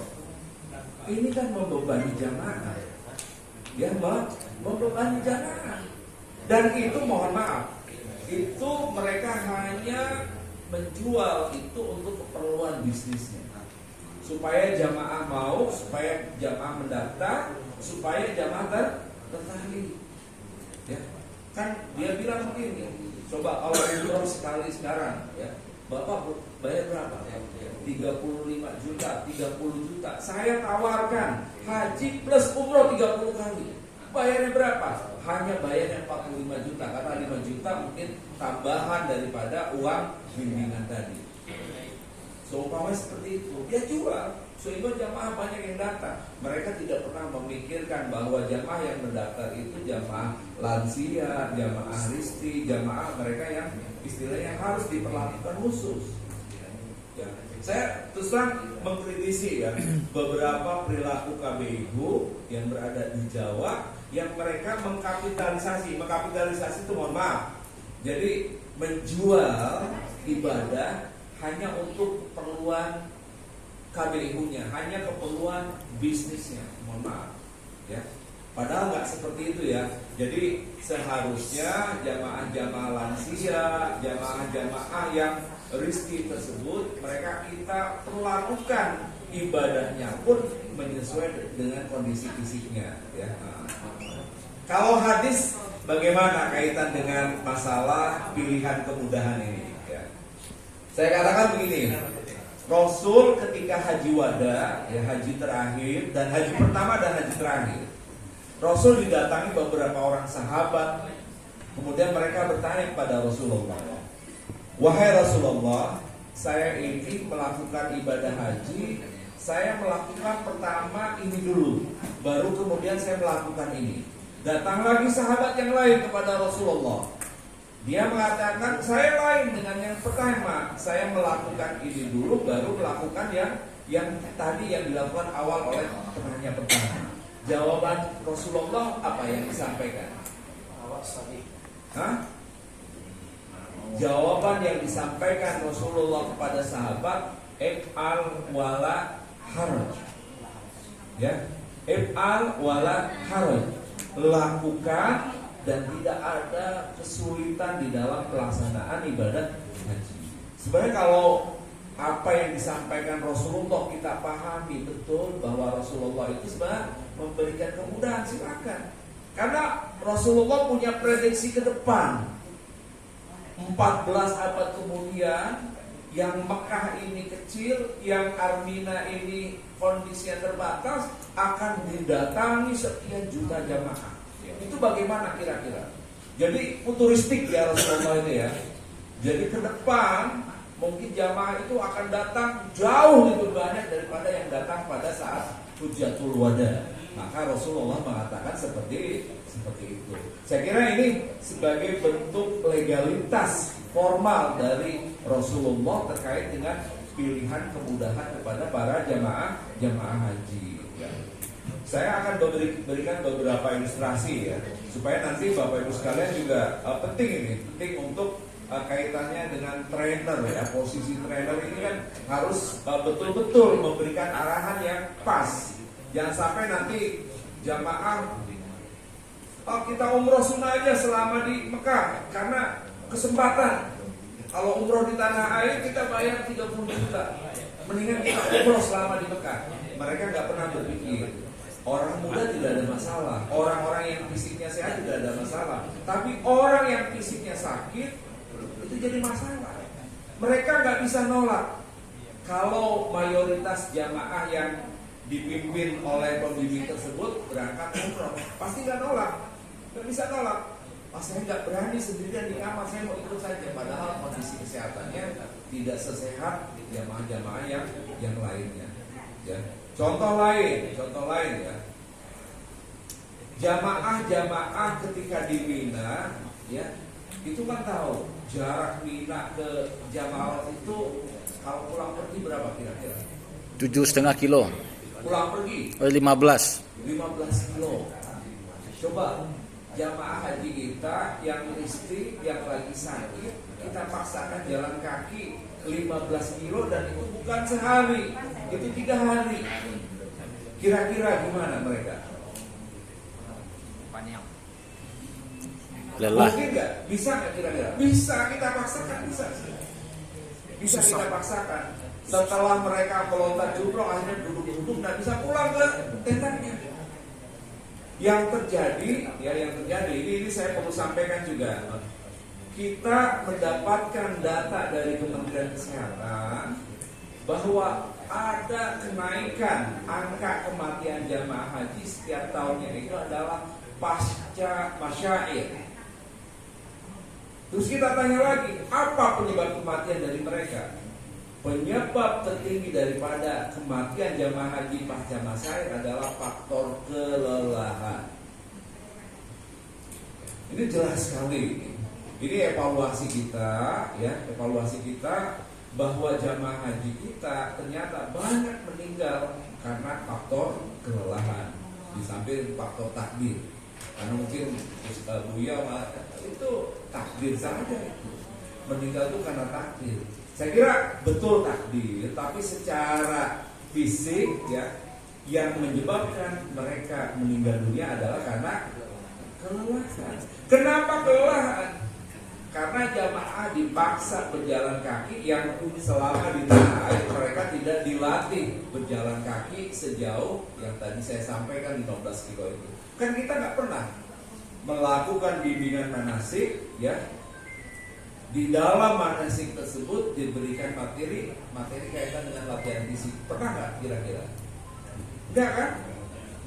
Ini kan membebani jamaah. Ya, membebani jamaah. Dan itu mohon maaf, itu mereka hanya menjual itu untuk keperluan bisnisnya. Supaya jamaah mau, supaya jamaah mendaftar, supaya jamaah tertarik. Ya. Kan dia bilang begini, coba kalau umroh sekali sekarang, ya, Bapak bayar berapa? 35 juta, 30 juta. Saya tawarkan haji plus umroh 30 kali. Bayarnya berapa? Hanya bayarnya 45 juta, karena 5 juta mungkin tambahan daripada uang bimbingan tadi. Seumpamanya seperti itu, dia jual sehingga jamaah banyak yang datang. Mereka tidak pernah memikirkan bahwa jamaah yang mendaftar itu jamaah lansia, jamaah risti, jamaah mereka yang istilahnya harus diperlakukan khusus. Ya. Saya terus terang mengkritisi, ya, beberapa perilaku KBIU yang berada di Jawa yang mereka mengkapitalisasi itu, mohon maaf. Jadi menjual ibadah hanya untuk keperluan KBIU-nya, hanya keperluan bisnisnya, mohon maaf, ya. Padahal nggak seperti itu, ya. Jadi seharusnya jamaah-jamaah lansia, jamaah-jamaah yang rizki tersebut, mereka kita perlakukan ibadahnya pun menyesuaikan dengan kondisi fisiknya, ya. Kalau hadis bagaimana kaitan dengan masalah pilihan kemudahan ini, ya? Saya katakan begini, Rasul ketika haji wada, ya, haji terakhir dan haji pertama dan haji terakhir, Rasul didatangi beberapa orang sahabat. Kemudian mereka bertanya kepada Rasulullah, wahai Rasulullah, saya ini melakukan ibadah haji, saya melakukan pertama ini dulu, baru kemudian saya melakukan ini. Datang lagi sahabat yang lain kepada Rasulullah. Dia mengatakan, saya lain dengan yang pertama, saya melakukan ini dulu, baru melakukan yang tadi yang dilakukan awal oleh penanya pertama. Jawaban Rasulullah apa yang disampaikan? Hah? Jawaban yang disampaikan Rasulullah kepada sahabat, if'al wala haraj. Ya, if'al wala haraj. Lakukan dan tidak ada kesulitan di dalam pelaksanaan ibadah haji. Sebenarnya kalau apa yang disampaikan Rasulullah kita pahami betul bahwa Rasulullah itu sebenarnya memberikan kemudahan, silakan. Karena Rasulullah punya prediksi ke depan. 14 abad kemudian, yang Mekah ini kecil, yang Armina ini kondisinya terbatas, akan didatangi sekian juta jamaah. Itu bagaimana kira-kira? Jadi futuristik, ya, Rasulullah itu, ya. Jadi ke depan mungkin jamaah itu akan datang jauh lebih banyak daripada yang datang pada saat Hujjatul Wada. Maka Rasulullah mengatakan seperti itu. Saya kira ini sebagai bentuk legalitas formal dari Rasulullah terkait dengan pilihan kemudahan kepada para jamaah haji. Ya. Saya akan berikan beberapa ilustrasi ya, supaya nanti Bapak Ibu sekalian juga penting untuk kaitannya dengan trainer ya. Posisi trainer ini kan harus betul-betul memberikan arahan yang pas. Jangan sampai nanti jamaah kita umroh sunnah aja selama di Mekah karena kesempatan. Kalau umroh di tanah air kita bayar 30 juta. Mendingan kita umroh selama di Mekah. Mereka nggak pernah berpikir orang muda tidak ada masalah, orang-orang yang fisiknya sehat tidak ada masalah. Tapi orang yang fisiknya sakit itu jadi masalah. Mereka nggak bisa nolak. Kalau mayoritas jamaah yang dipimpin oleh pembimbing tersebut berangkat umroh, pasti nggak bisa nolak. Saya nggak berani sendirian di kamar, saya mau ikut saja. Padahal kondisi kesehatannya tidak sesehat jamaah-jamaah yang lainnya. Ya. Contoh lain ya. Jamaah ketika di Mina, ya, itu kan tahu jarak Mina ke Jamal itu kalau pulang pergi berapa kira-kira? 7,5 kilo. Pulang pergi 15 kilo. Coba jamaah haji kita yang istri yang lagi sakit, kita paksakan jalan kaki 15 kilo dan itu bukan sehari, itu 3 hari. Kira-kira gimana mereka? lelah. Mungkin nggak? Bisa nggak kira-kira? Bisa, kita paksakan, bisa kita paksakan. Setelah mereka melontar jumroh, akhirnya duduk-duduk nggak bisa pulang ke tentanya. Yang terjadi ini saya perlu sampaikan juga. Kita mendapatkan data dari Kementerian Kesehatan bahwa ada kenaikan angka kematian jamaah haji setiap tahunnya itu adalah pasca masyair. Terus kita tanya lagi, apa penyebab kematian dari mereka? Penyebab tertinggi daripada kematian jamaah haji pasca masyair adalah faktor kelelahan. Ini jelas sekali. Ini evaluasi kita bahwa jamaah haji kita ternyata banyak meninggal karena faktor kelelahan. Di samping faktor takdir. Karena mungkin Buya itu takdir saja itu. Meninggal itu karena takdir. Saya kira betul takdir, tapi secara fisik ya yang menyebabkan mereka meninggal dunia adalah karena kelelahan. Kenapa kelelahan? Karena jamaah dipaksa berjalan kaki yang selama di tanah air mereka tidak dilatih berjalan kaki sejauh yang tadi saya sampaikan 15 kilo itu. Kan kita nggak pernah melakukan bimbingan manasik ya. Di dalam manasik tersebut diberikan materi kaitan dengan latihan fisik. Pernah nggak kira-kira? Enggak kan?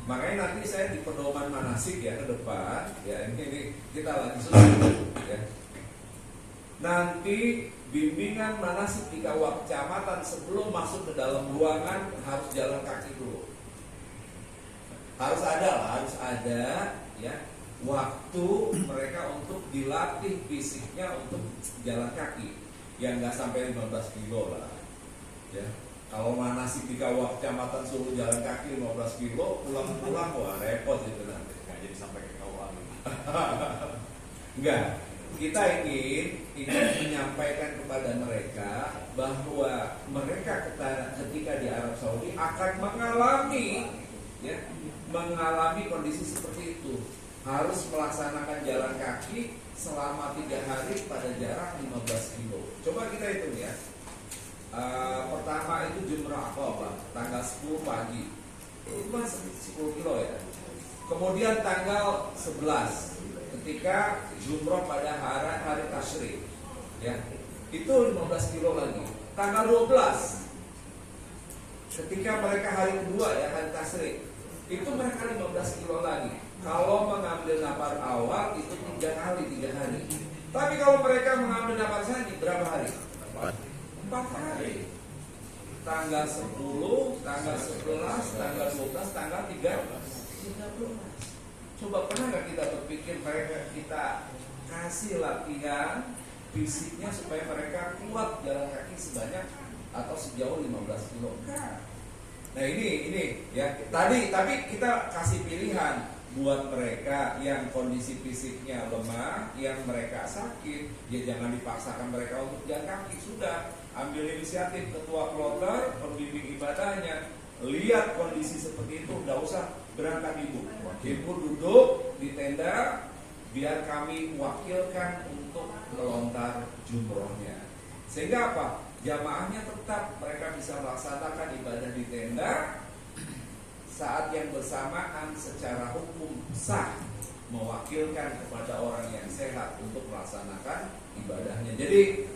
Makanya nanti saya di pedoman manasik ya ke depan ya ini kita lagi susun ya. Nanti bimbingan manasik di kecamatan sebelum masuk ke dalam ruangan harus jalan kaki dulu. Harus ada ya waktu mereka untuk dilatih fisiknya untuk jalan kaki yang nggak sampai 15 kilo lah ya. Kalau manasik di kecamatan suruh jalan kaki 15 kilo pulang-pulang wah repot itu nanti nggak jadi sampai ke KUA. Enggak, kita ingin menyampaikan kepada mereka bahwa mereka ketika di Arab Saudi akan mengalami kondisi seperti itu. Harus melaksanakan jalan kaki selama 3 hari pada jarak 15 kilo. Coba kita hitung ya. Pertama itu Jumrah Aqabah tanggal 10 pagi. Itu masih 10 kilo ya. Kemudian tanggal 11 ketika Jumrah pada hari Tasyrik ya. Itu 15 kilo lagi. Tanggal 12 ketika mereka hari kedua ya hari Tasyrik. Itu mereka 15 kilo lagi. Kalau mengambil nafar awal itu 3 hari. Tapi kalau mereka mengambil nafar haji berapa hari? 4 hari. Tanggal 10, tanggal 11, tanggal 12, tanggal 13. fisiknya belum. Coba pernah nggak kita berpikir mereka kita kasih latihan fisiknya supaya mereka kuat jalan kaki sebanyak atau sejauh 15 kilo? Enggak. Nah ini ya tadi, tapi kita kasih pilihan buat mereka yang kondisi fisiknya lemah, yang mereka sakit, ya jangan dipaksakan mereka untuk jalan kaki. Sudah ambil inisiatif ketua kloter, pembimbing ibadahnya, lihat kondisi seperti itu, nggak usah berangkat ibu. Ibu duduk di tenda, biar kami wakilkan untuk melontar jumrohnya. Sehingga apa? Jamaahnya tetap mereka bisa melaksanakan ibadah di tenda saat yang bersamaan secara hukum sah mewakilkan kepada orang yang sehat untuk melaksanakan ibadahnya. Jadi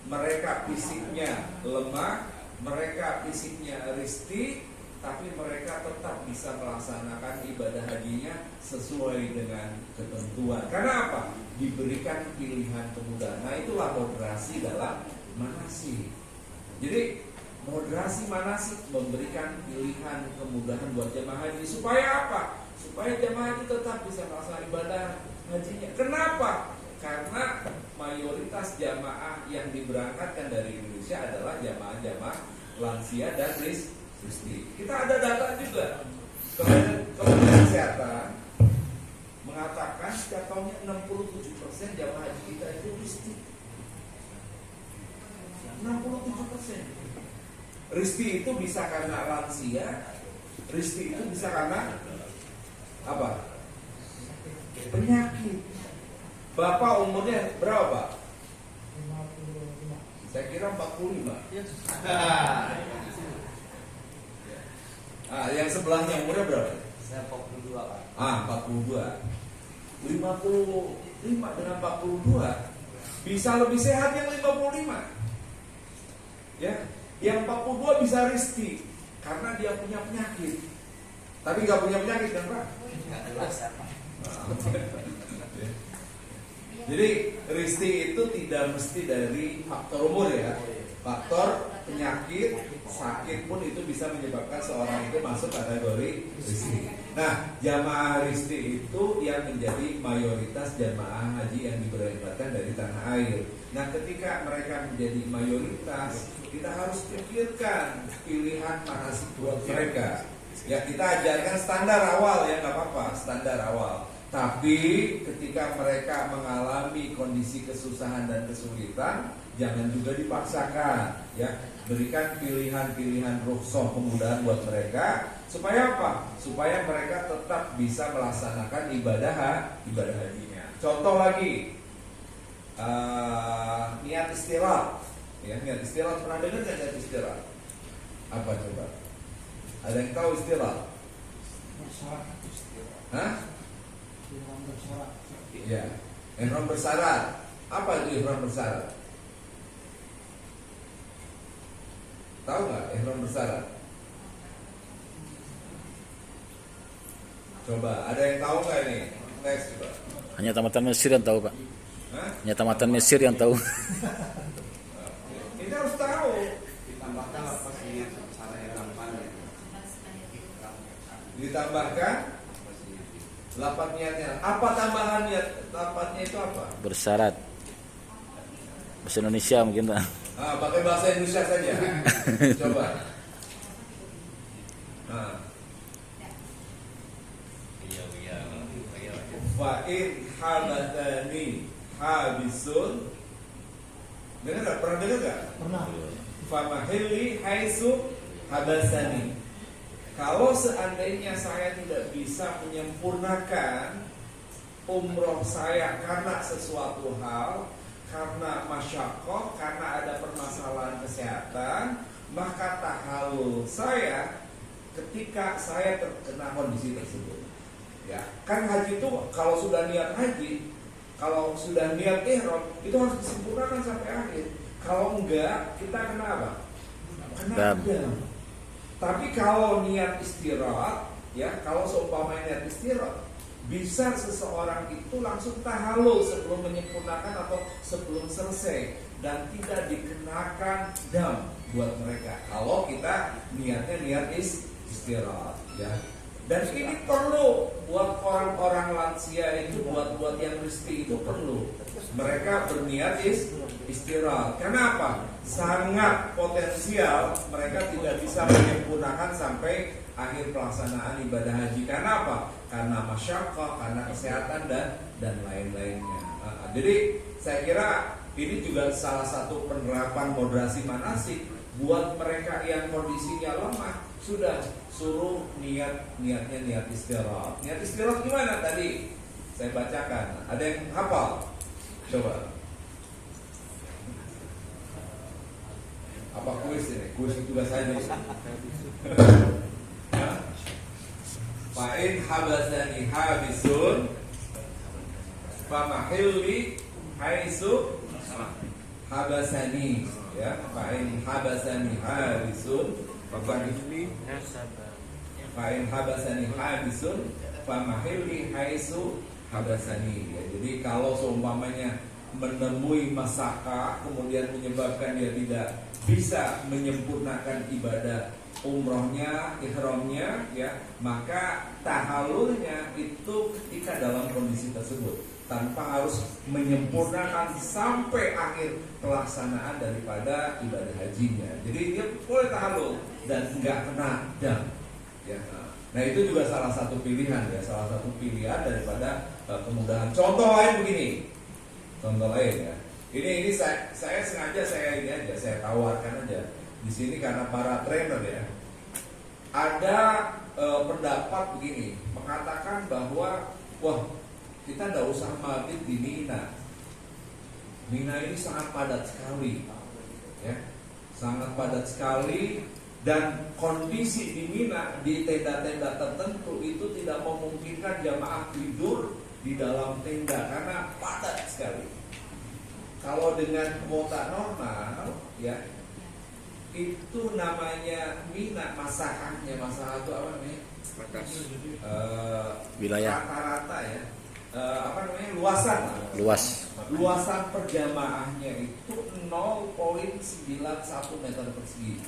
mereka fisiknya lemah, mereka fisiknya risti, tapi mereka tetap bisa melaksanakan ibadah hajinya sesuai dengan ketentuan. Karena apa? Diberikan pilihan kemudahan. Nah itulah moderasi dalam manasik. Jadi moderasi manasik memberikan pilihan kemudahan buat jemaah haji. Supaya apa? Supaya jemaah haji tetap bisa melaksanakan ibadah hajinya. Kenapa? Karena mayoritas jamaah yang diberangkatkan dari Indonesia adalah jamaah-jamaah lansia dan risti. Kita ada data juga. Kementerian Kesehatan mengatakan setiap tahunnya 67% jamaah haji kita itu risti. 67%. Risti itu bisa karena lansia, risti itu bisa karena apa? Penyakit. Bapak umurnya berapa, Pak? 55. Saya kira 45. Yang sebelahnya umurnya berapa? Saya 42 Pak. 42. 55 dengan 42 bisa lebih sehat yang 55. Ya, yang 42 bisa risti karena dia punya penyakit. Tapi nggak punya penyakit kan, Pak? Nggak jelas apa. Jadi risti itu tidak mesti dari faktor umur ya. Faktor penyakit, sakit pun itu bisa menyebabkan seorang itu masuk kategori risti. Nah, jamaah risti itu yang menjadi mayoritas jamaah haji yang diberangkatkan dari tanah air. Nah, ketika mereka menjadi mayoritas, kita harus pikirkan pilihan manasik buat mereka. Ya, kita ajarkan standar awal ya, nggak apa-apa, standar awal. Tapi ketika mereka mengalami kondisi kesusahan dan kesulitan, jangan juga dipaksakan. Ya, berikan pilihan-pilihan rukhsah kemudahan buat mereka. Supaya apa? Supaya mereka tetap bisa melaksanakan ibadah hajinya. Contoh lagi, niat istirahat. Ya, niat istirahat, pernah dengar nggak niat istirahat? Apa coba? Ada yang tahu istirahat? Hah? Ya, ihram bersyarat. Apa itu ihram bersyarat? Tahu nggak ihram bersyarat? Coba, ada yang tahu nggak ini? Next, coba. Hanya tamatan Mesir yang tahu, Pak. Hah? Hanya tamatan Mesir yang tahu. Ini harus tahu. Ditambahkan apa sih cara ihramnya? Ditambahkan lapat niatnya. Apa tambahan niat? Lapatnya itu apa? Bersyarat. Bahasa Indonesia mungkin, Pak. Pakai bahasa Indonesia saja. Coba. Fa'in habatani habisun. Dengar nggak? Pernah dengar nggak? Pernah. Famahili haisu habasani. Kalau seandainya saya tidak bisa menyempurnakan umroh saya karena sesuatu hal, karena masyakoh, karena ada permasalahan kesehatan, maka tahalul saya ketika saya terkena kondisi tersebut. Ya, kan haji itu kalau sudah niat haji, kalau sudah niat ihram itu harus disempurnakan sampai akhir. Kalau enggak, kita kena apa? Kena dam. Tapi kalau niat istirahat, ya, kalau seumpama niat istirahat, bisa seseorang itu langsung tahalul sebelum menyempurnakan atau sebelum selesai dan tidak dikenakan dam buat mereka. Kalau kita niatnya niat istirahat, ya. Dan ini perlu buat orang-orang lansia itu, buat yang risti itu perlu. Mereka berniat istirahat. Kenapa? Sangat potensial mereka tidak bisa menyempurnakan sampai akhir pelaksanaan ibadah haji. Karena apa? Karena masyaqqah, karena kesehatan dan lain-lainnya. Jadi saya kira ini juga salah satu penerapan moderasi manasik buat mereka yang kondisinya lemah. Sudah suruh niatnya niat istirahat. Niat istirahat gimana tadi? Saya bacakan. Ada yang hafal? Coba. Apa kuis ini? Kuis tugas saja. Fa'in habasani habisun famahilli haitsu habasani, ya. Fa'in habasani habisun famahilli habisun famahilli haitsu habasani, ya. Jadi kalau seumpamanya menemui masaka kemudian menyebabkan dia tidak bisa menyempurnakan ibadah umrohnya, ihramnya, ya, maka tahallulnya itu ketika dalam kondisi tersebut tanpa harus menyempurnakan sampai akhir pelaksanaan daripada ibadah hajinya. Jadi dia boleh tahallul dan nggak kena dam, ya. Nah itu juga salah satu pilihan, ya, salah satu pilihan daripada kemudahan. Contoh lain begini, contoh lain, ya. Ini saya sengaja saya tawarkan aja di sini karena para trainer, ya. Ada pendapat begini, mengatakan bahwa wah, kita tidak usah mabit di Mina. Mina ini sangat padat sekali, ya, sangat padat sekali, dan kondisi di Mina di tenda-tenda tertentu itu tidak memungkinkan jamaah tidur di dalam tenda karena padat sekali. Kalau dengan kuota normal, ya, itu namanya Mina, masakannya, masalah itu apa namanya? Wilayah. Rata-rata, ya. Luasan per jamaahnya itu 0,91 meter persegi.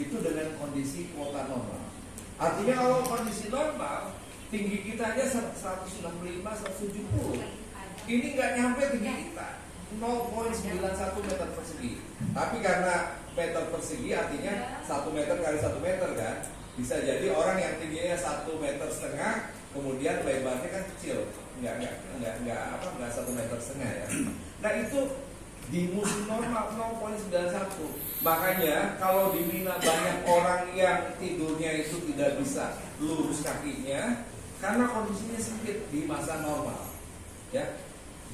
Itu dengan kondisi kuota normal. Artinya kalau kondisi normal, tinggi kita aja 165, 170. Ini nggak nyampe tinggi kita, 0,91 meter persegi. Tapi karena meter persegi artinya 1 meter kali 1 meter, kan? Bisa jadi orang yang tingginya 1,5 meter, kemudian lebarnya kan kecil, nggak 1,5 meter, ya. Nah itu di musim normal 0,91. Makanya kalau di Mina banyak orang yang tidurnya itu tidak bisa lurus kakinya karena kondisinya sempit di masa normal, ya.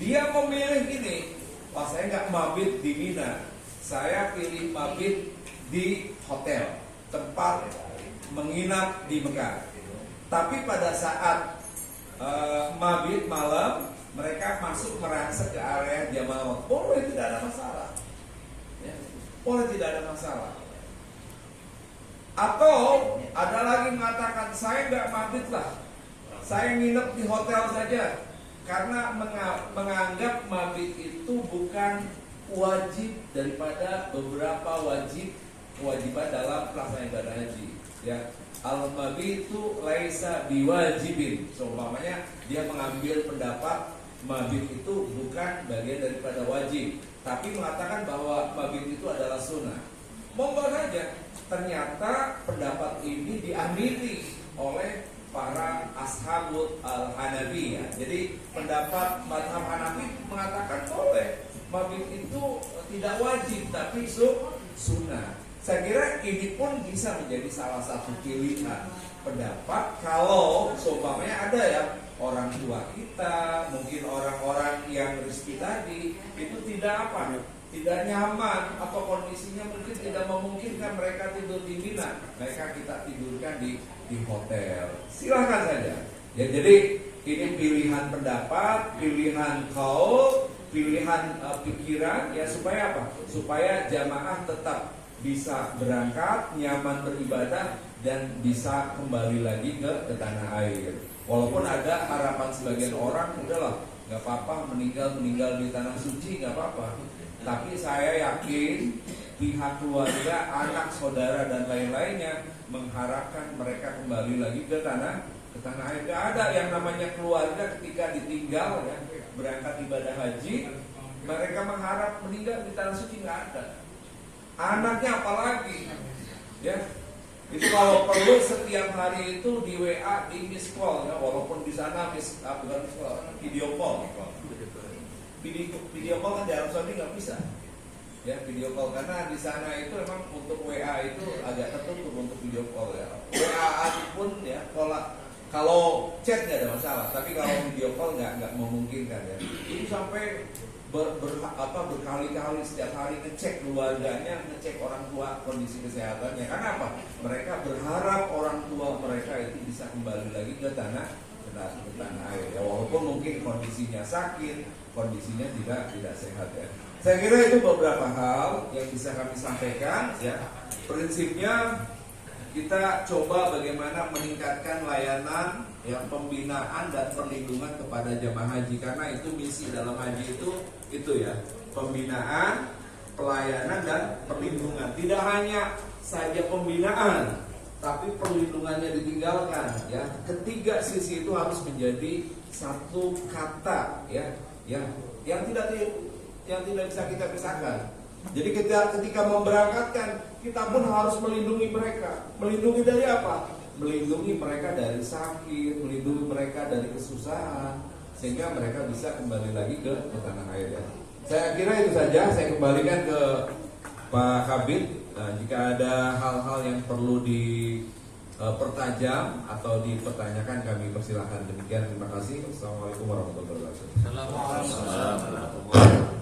Dia memilih gini, wah saya nggak mabit di Mina, saya pilih mabit di hotel, tempat menginap di Mekah. Tapi pada saat mabit malam, mereka masuk merangsek ke area Jamarot, boleh, tidak ada masalah, ya, boleh, tidak ada masalah. Atau ada lagi mengatakan saya nggak mabit lah, saya nginep di hotel saja. Karena menganggap mabit itu bukan wajib daripada beberapa kewajiban dalam pelaksanaan ibadah haji, ya. Al-mabit itu laisa biwajibin. Seumpamanya dia mengambil pendapat mabit itu bukan bagian daripada wajib, tapi mengatakan bahwa mabit itu adalah sunnah. Monggo saja. Ternyata pendapat ini diamini oleh para ashabul al-Hanafi, ya. Jadi pendapat mazhab Hanafi mengatakan boleh, mabit itu tidak wajib tapi sunnah. Saya kira ini pun bisa menjadi salah satu pilihan pendapat kalau seumpamanya ada ya orang tua kita, mungkin orang-orang yang rezeki tadi itu tidak nyaman atau kondisinya mungkin tidak memungkinkan mereka tidur di Mina, mereka kita tidurkan di hotel. Silahkan saja. Ya, jadi ini pilihan pendapat, pilihan kaul, pilihan pikiran, ya, supaya apa? Supaya jamaah tetap bisa berangkat, nyaman beribadah, dan bisa kembali lagi ke tanah air. Walaupun ada harapan sebagian orang, udahlah, nggak apa-apa meninggal di tanah suci, nggak apa-apa. Tapi saya yakin pihak keluarga, anak, saudara dan lain-lainnya mengharapkan mereka kembali lagi ke tanah air. Gak ada yang namanya keluarga ketika ditinggal ya berangkat ibadah haji, mereka mengharap meninggal di tanah suci, nggak ada. Anaknya apalagi ya. Itu kalau perlu setiap hari itu di WA, di miss call ya, walaupun di sana bukan miss call, video call. Video call kan di Arab Saudi nggak bisa. Ya, video call karena di sana itu memang untuk WA itu agak tertutup untuk video call ya. WA pun ya kalau chat nggak ada masalah, tapi kalau video call nggak memungkinkan ya. Itu sampai berkali-kali setiap hari ngecek keluarganya, ngecek orang tua kondisi kesehatannya. Karena apa? Mereka berharap orang tua mereka itu bisa kembali lagi ke tanah air. Ya, walaupun mungkin kondisinya sakit, kondisinya tidak sehat ya. Saya kira itu beberapa hal yang bisa kami sampaikan ya. Prinsipnya kita coba bagaimana meningkatkan layanan ya, pembinaan dan perlindungan kepada jamaah haji, karena itu misi dalam haji itu ya, pembinaan, pelayanan dan perlindungan. Tidak hanya saja pembinaan, tapi perlindungannya ditinggalkan ya. Ketiga sisi itu harus menjadi satu kata ya, yang tidak bisa kita pisahkan. Jadi ketika memberangkatkan, kita pun harus melindungi mereka. Melindungi dari apa? Melindungi mereka dari sakit, melindungi mereka dari kesusahan, sehingga mereka bisa kembali lagi ke tanah air ya. Saya kira itu saja. Saya kembalikan ke Pak Kabid. Jika ada hal-hal yang perlu dipertajam atau dipertanyakan, kami persilahkan. Demikian, terima kasih. Assalamualaikum warahmatullahi wabarakatuh. Assalamualaikum.